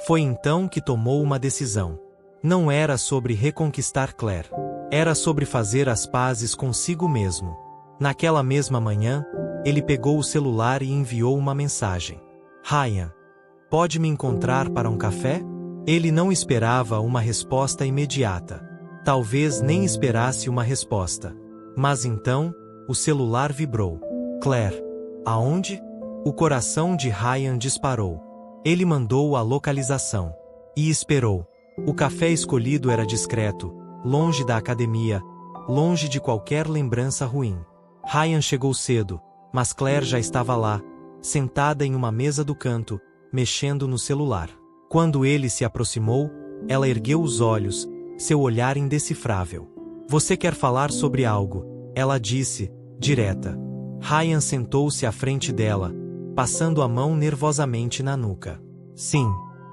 [SPEAKER 1] Foi então que tomou uma decisão. Não era sobre reconquistar Claire. Era sobre fazer as pazes consigo mesmo. Naquela mesma manhã, ele pegou o celular e enviou uma mensagem. Ryan, pode me encontrar para um café? Ele não esperava uma resposta imediata. Talvez nem esperasse uma resposta. Mas então, o celular vibrou. Claire, aonde? O coração de Ryan disparou. Ele mandou a localização. E esperou. O café escolhido era discreto, longe da academia, longe de qualquer lembrança ruim. Ryan chegou cedo, mas Claire já estava lá, sentada em uma mesa do canto, mexendo no celular. Quando ele se aproximou, ela ergueu os olhos, seu olhar indecifrável. Você quer falar sobre algo? Ela disse, direta. Ryan sentou-se à frente dela, passando a mão nervosamente na nuca. Sim.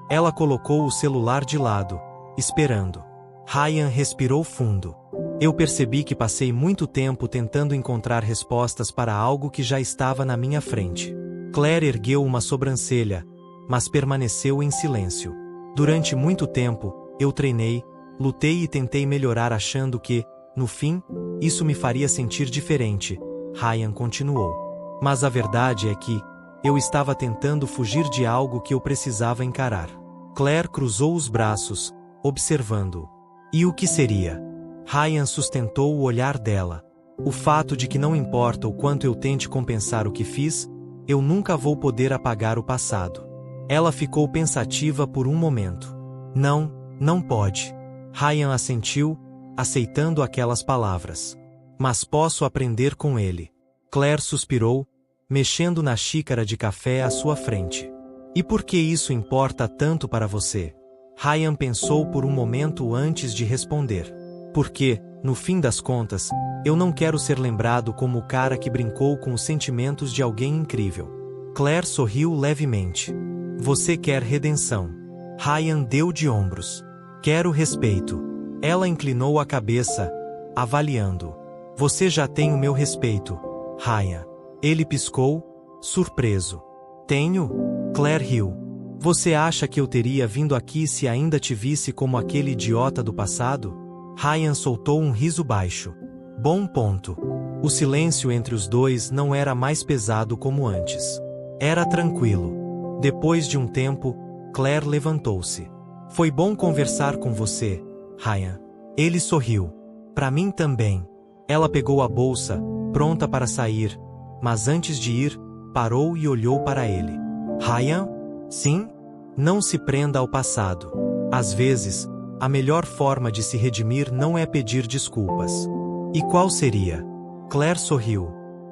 [SPEAKER 1] Ela colocou o celular de lado, esperando. Ryan respirou fundo. Eu percebi que passei muito tempo tentando encontrar respostas para algo que já estava na minha frente. Claire ergueu uma sobrancelha, mas permaneceu em silêncio. Durante muito tempo, eu treinei, lutei e tentei melhorar achando que, no fim, isso me faria sentir diferente, Ryan continuou. Mas a verdade é que, eu estava tentando fugir de algo que eu precisava encarar. Claire cruzou os braços, observando-o. E o que seria? Ryan sustentou o olhar dela. O fato de que não importa o quanto eu tente compensar o que fiz, eu nunca vou poder apagar o passado. Ela ficou pensativa por um momento. Não, não pode. Ryan assentiu, aceitando aquelas palavras. Mas posso aprender com ele. Claire suspirou, mexendo na xícara de café à sua frente. E por que isso importa tanto para você? Ryan pensou por um momento antes de responder. Porque, no fim das contas, eu não quero ser lembrado como o cara que brincou com os sentimentos de alguém incrível. Claire sorriu levemente. Você quer redenção. Ryan deu de ombros. Quero respeito. Ela inclinou a cabeça, avaliando. Você já tem o meu respeito, Ryan. Ele piscou, surpreso. Tenho? Claire riu. Você acha que eu teria vindo aqui se ainda te visse como aquele idiota do passado? Ryan soltou um riso baixo. Bom ponto. O silêncio entre os dois não era mais pesado como antes. Era tranquilo. Depois de um tempo, Claire levantou-se. Foi bom conversar com você, Ryan. Ele sorriu. Para mim também. Ela pegou a bolsa, pronta para sair, mas antes de ir, parou e olhou para ele. Ryan? Sim? Não se prenda ao passado. Às vezes, a melhor forma de se redimir não é pedir desculpas. E qual seria? Claire sorriu.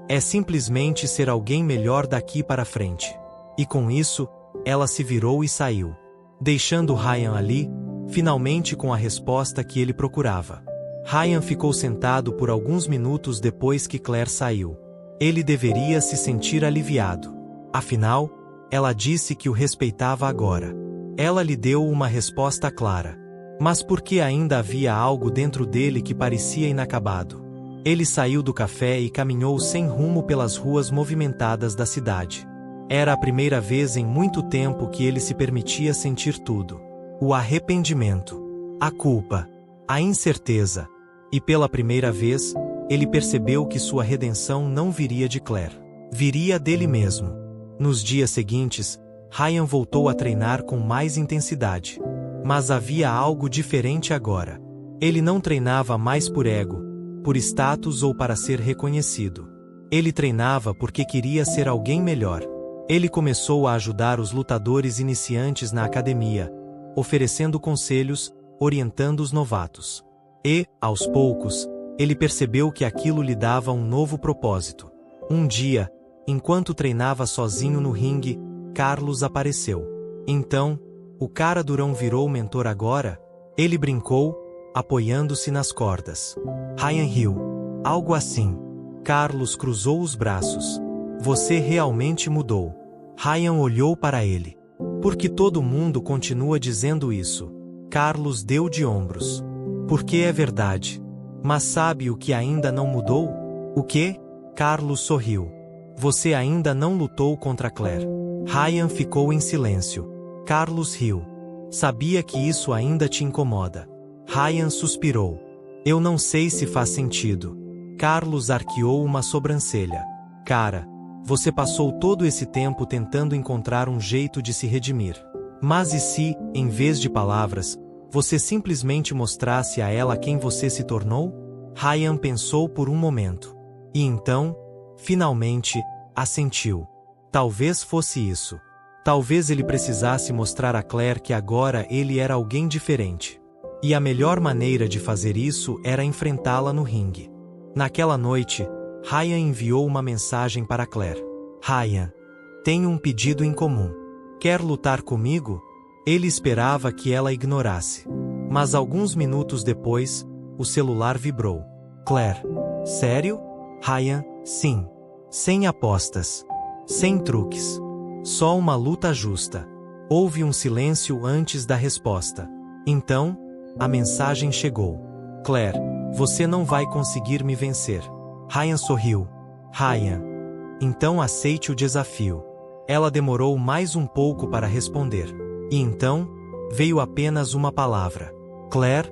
[SPEAKER 1] É simplesmente ser alguém melhor daqui para frente. E com isso, ela se virou e saiu, deixando Ryan ali, finalmente com a resposta que ele procurava. Ryan ficou sentado por alguns minutos depois que Claire saiu. Ele deveria se sentir aliviado. Afinal, ela disse que o respeitava agora. Ela lhe deu uma resposta clara. Mas por que ainda havia algo dentro dele que parecia inacabado? Ele saiu do café e caminhou sem rumo pelas ruas movimentadas da cidade. Era a primeira vez em muito tempo que ele se permitia sentir tudo. O arrependimento, a culpa, a incerteza. E pela primeira vez, ele percebeu que sua redenção não viria de Claire. Viria dele mesmo. Nos dias seguintes, Ryan voltou a treinar com mais intensidade. Mas havia algo diferente agora. Ele não treinava mais por ego, por status ou para ser reconhecido. Ele treinava porque queria ser alguém melhor. Ele começou a ajudar os lutadores iniciantes na academia, oferecendo conselhos, orientando os novatos. E, aos poucos, ele percebeu que aquilo lhe dava um novo propósito. Um dia, enquanto treinava sozinho no ringue, Carlos apareceu. Então, o cara durão virou mentor agora? Ele brincou, apoiando-se nas cordas. Ryan riu. Algo assim. Carlos cruzou os braços. Você realmente mudou. Ryan olhou para ele. Por que todo mundo continua dizendo isso? Carlos deu de ombros. Porque é verdade. Mas sabe o que ainda não mudou? O quê? Carlos sorriu. Você ainda não lutou contra Claire. Ryan ficou em silêncio. Carlos riu. Sabia que isso ainda te incomoda. Ryan suspirou. Eu não sei se faz sentido. Carlos arqueou uma sobrancelha. Cara, você passou todo esse tempo tentando encontrar um jeito de se redimir. Mas e se, em vez de palavras, você simplesmente mostrasse a ela quem você se tornou? Ryan pensou por um momento. E então, finalmente, assentiu. Talvez fosse isso. Talvez ele precisasse mostrar a Claire que agora ele era alguém diferente. E a melhor maneira de fazer isso era enfrentá-la no ringue. Naquela noite, Ryan enviou uma mensagem para Claire. Ryan, tenho um pedido em comum. Quer lutar comigo? Ele esperava que ela ignorasse. Mas alguns minutos depois, o celular vibrou. Claire, sério? Ryan, sim. Sem apostas. Sem truques. Só uma luta justa. Houve um silêncio antes da resposta. Então, a mensagem chegou. Claire, você não vai conseguir me vencer. Ryan sorriu. Ryan, então aceite o desafio. Ela demorou mais um pouco para responder. E então, veio apenas uma palavra. Claire,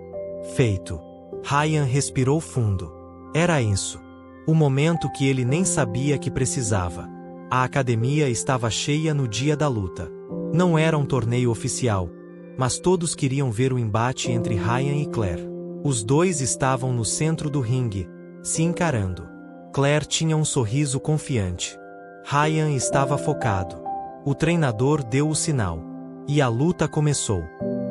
[SPEAKER 1] feito. Ryan respirou fundo. Era isso. O momento que ele nem sabia que precisava. A academia estava cheia no dia da luta. Não era um torneio oficial, mas todos queriam ver o embate entre Ryan e Claire. Os dois estavam no centro do ringue, se encarando. Claire tinha um sorriso confiante. Ryan estava focado. O treinador deu o sinal. E a luta começou.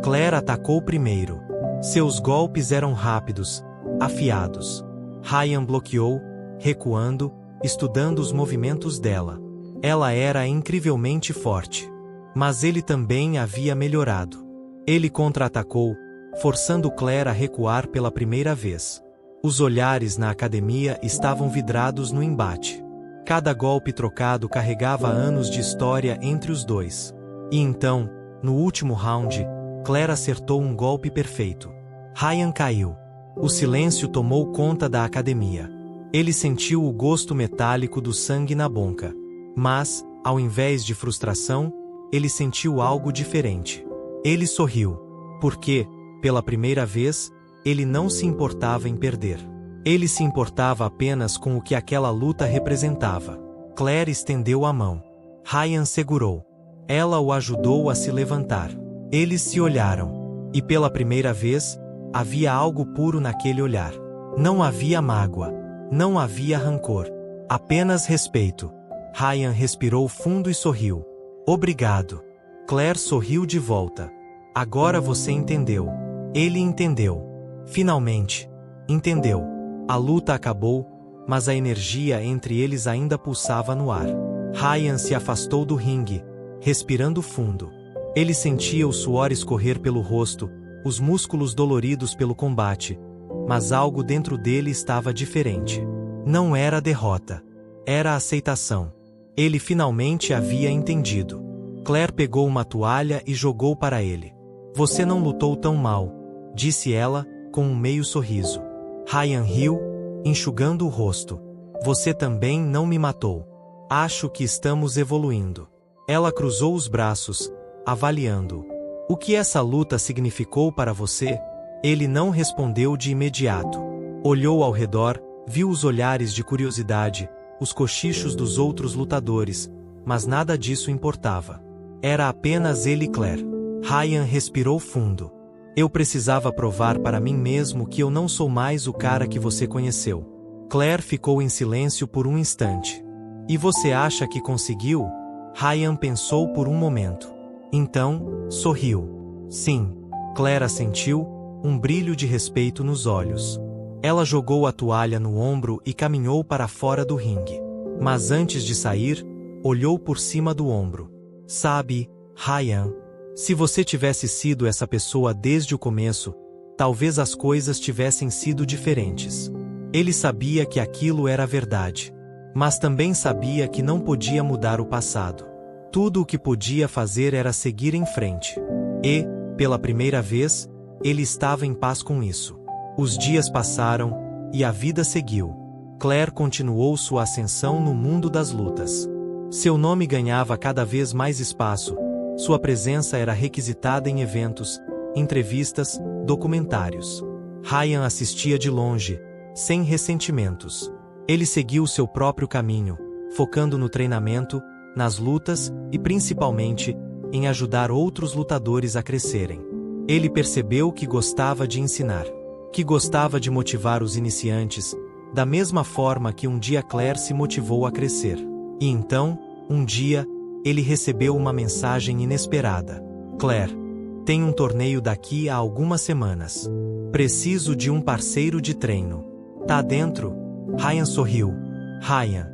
[SPEAKER 1] Claire atacou primeiro. Seus golpes eram rápidos, afiados. Ryan bloqueou, recuando, estudando os movimentos dela. Ela era incrivelmente forte. Mas ele também havia melhorado. Ele contra-atacou, forçando Claire a recuar pela primeira vez. Os olhares na academia estavam vidrados no embate. Cada golpe trocado carregava anos de história entre os dois. E então, no último round, Claire acertou um golpe perfeito. Ryan caiu. O silêncio tomou conta da academia. Ele sentiu o gosto metálico do sangue na boca. Mas, ao invés de frustração, ele sentiu algo diferente. Ele sorriu. Porque, pela primeira vez, ele não se importava em perder. Ele se importava apenas com o que aquela luta representava. Claire estendeu a mão. Ryan segurou. Ela o ajudou a se levantar. Eles se olharam. E pela primeira vez, havia algo puro naquele olhar. Não havia mágoa. Não havia rancor. Apenas respeito. Ryan respirou fundo e sorriu. Obrigado. Claire sorriu de volta. Agora você entendeu. Ele entendeu. Finalmente. Entendeu. A luta acabou, mas a energia entre eles ainda pulsava no ar. Ryan se afastou do ringue, respirando fundo. Ele sentia o suor escorrer pelo rosto, os músculos doloridos pelo combate, mas algo dentro dele estava diferente. Não era derrota. Era aceitação. Ele finalmente havia entendido. Claire pegou uma toalha e jogou para ele. Você não lutou tão mal, disse ela, com um meio sorriso. Ryan riu, enxugando o rosto. Você também não me matou. Acho que estamos evoluindo. Ela cruzou os braços, avaliando-o. O que essa luta significou para você? Ele não respondeu de imediato. Olhou ao redor, viu os olhares de curiosidade, os cochichos dos outros lutadores, mas nada disso importava. Era apenas ele e Claire. Ryan respirou fundo. Eu precisava provar para mim mesmo que eu não sou mais o cara que você conheceu. Claire ficou em silêncio por um instante. E você acha que conseguiu? Ryan pensou por um momento. Então, sorriu. Sim. Claire assentiu, um brilho de respeito nos olhos. Ela jogou a toalha no ombro e caminhou para fora do ringue. Mas antes de sair, olhou por cima do ombro. Sabe, Ryan, se você tivesse sido essa pessoa desde o começo, Talvez as coisas tivessem sido diferentes. Ele sabia que aquilo era verdade. Mas também sabia que não podia mudar o passado. Tudo o que podia fazer era seguir em frente. E, pela primeira vez, ele estava em paz com isso. Os dias passaram, e a vida seguiu. Claire continuou sua ascensão no mundo das lutas. Seu nome ganhava cada vez mais espaço, sua presença era requisitada em eventos, entrevistas, documentários. Ryan assistia de longe, sem ressentimentos. Ele seguiu seu próprio caminho, focando no treinamento, nas lutas e principalmente, em ajudar outros lutadores a crescerem. Ele percebeu que gostava de ensinar, que gostava de motivar os iniciantes, da mesma forma que um dia Claire se motivou a crescer. E então, um dia, ele recebeu uma mensagem inesperada. Claire, tem um torneio daqui a algumas semanas. Preciso de um parceiro de treino. Tá dentro? Ryan sorriu. Ryan,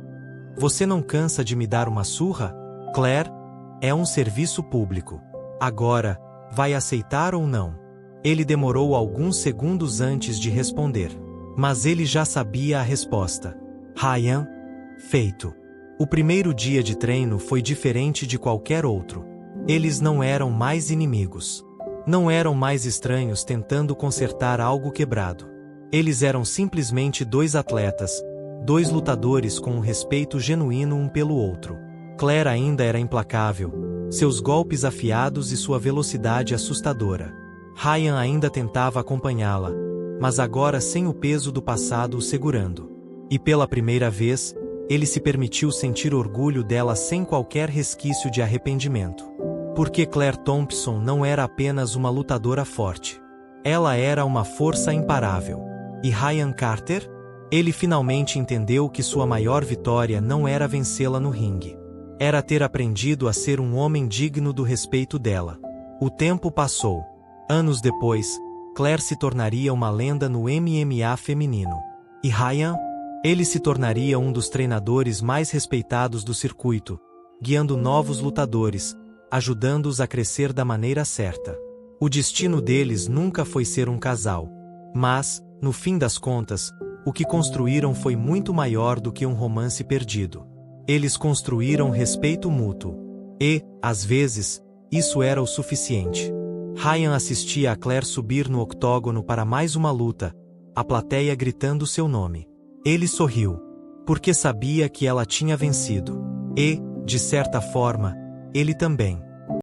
[SPEAKER 1] você não cansa de me dar uma surra? Claire, é um serviço público. Agora, vai aceitar ou não? Ele demorou alguns segundos antes de responder. Mas ele já sabia a resposta. Ryan, feito. O primeiro dia de treino foi diferente de qualquer outro. Eles não eram mais inimigos. Não eram mais estranhos tentando consertar algo quebrado. Eles eram simplesmente dois atletas, dois lutadores com um respeito genuíno um pelo outro. Claire ainda era implacável, seus golpes afiados e sua velocidade assustadora. Ryan ainda tentava acompanhá-la, mas agora sem o peso do passado o segurando. E pela primeira vez, ele se permitiu sentir orgulho dela sem qualquer resquício de arrependimento. Porque Claire Thompson não era apenas uma lutadora forte. Ela era uma força imparável. E Ryan Carter? Ele finalmente entendeu que sua maior vitória não era vencê-la no ringue. Era ter aprendido a ser um homem digno do respeito dela. O tempo passou. Anos depois, Claire se tornaria uma lenda no MMA feminino. E Ryan? Ele se tornaria um dos treinadores mais respeitados do circuito, guiando novos lutadores, ajudando-os a crescer da maneira certa. O destino deles nunca foi ser um casal. Mas, no fim das contas, o que construíram foi muito maior do que um romance perdido. Eles construíram respeito mútuo. E, às vezes, isso era o suficiente. Ryan assistia a Claire subir no octógono para mais uma luta, a plateia gritando seu nome. Ele sorriu, porque sabia que ela tinha vencido. E, de certa forma, ele também.